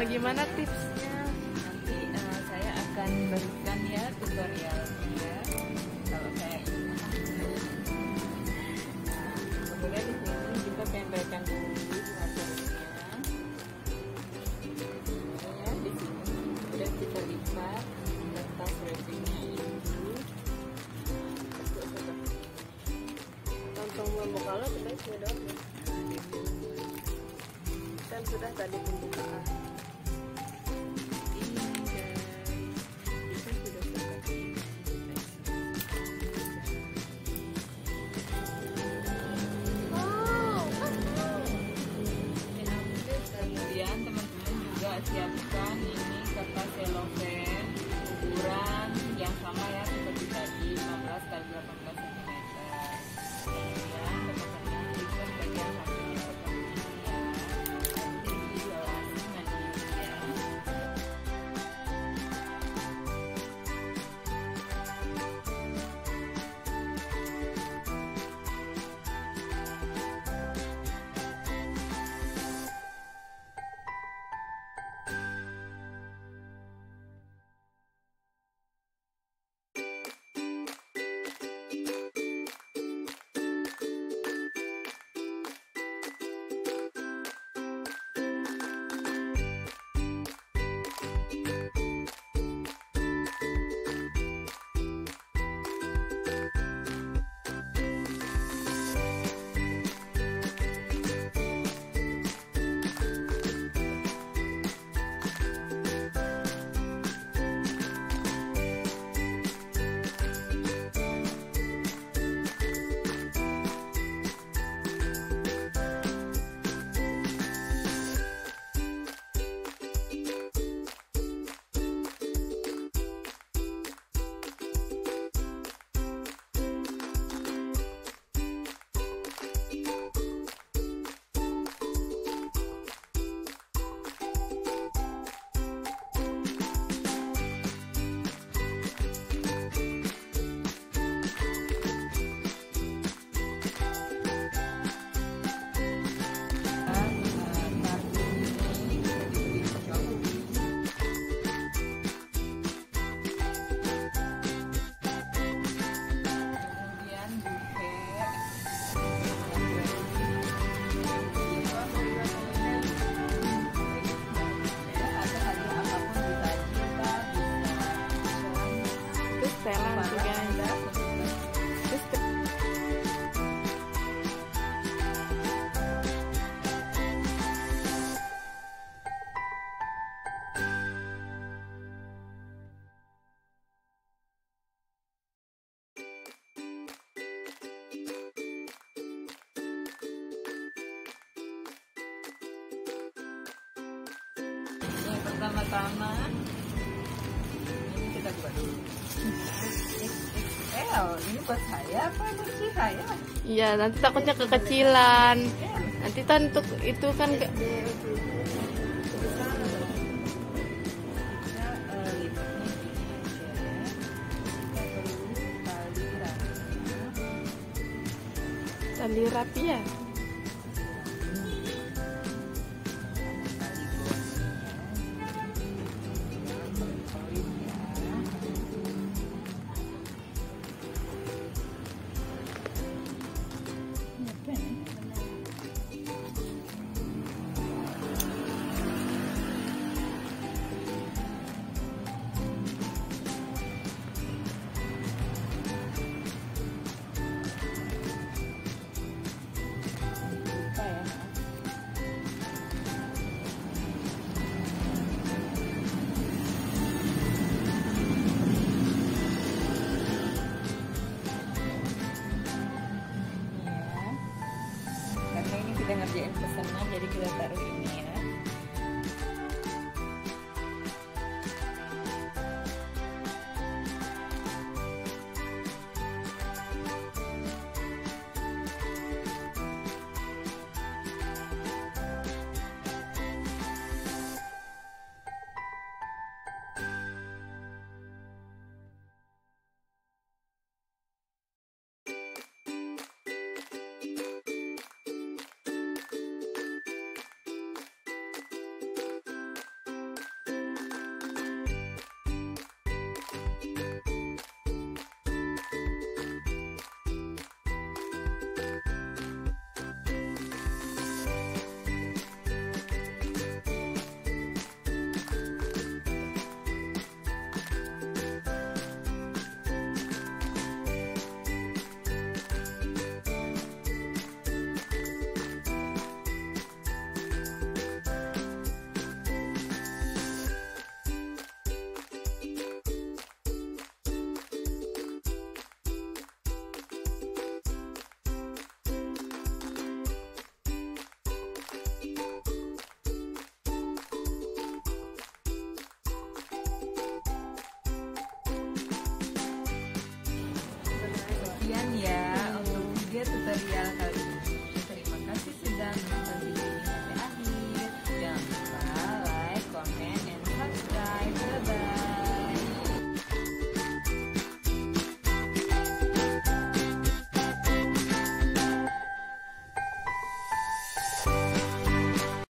gimana tipsnya? Nanti saya akan berikan ya tutorialnya kalau saya ingin. Kemudian di sini kita tempelkan dulu materinya. Ya, di sini. Kemudian kita lipat kertas wrappingnya dulu. Kantong membuka kita sudah dong. Kan sudah tadi pembukaan. Kemudian teman-teman juga siapkan ini kertas cellophane ukuran yang sama ya seperti tadi 15 kali 18 cm. Kemudian teman-teman lipat bagian sampingnya seperti ini ya. Nanti dijelasin lagi ya. Setelan juga. Terus Yang pertama-tama ini kita buat dulu. XXL ini buat saya apa buat si saya? iya, nanti takutnya kekecilan. Nanti kan untuk itu kan Kita lipatnya gini aja. Kita perlu tali rapi ya. teman-teman ya.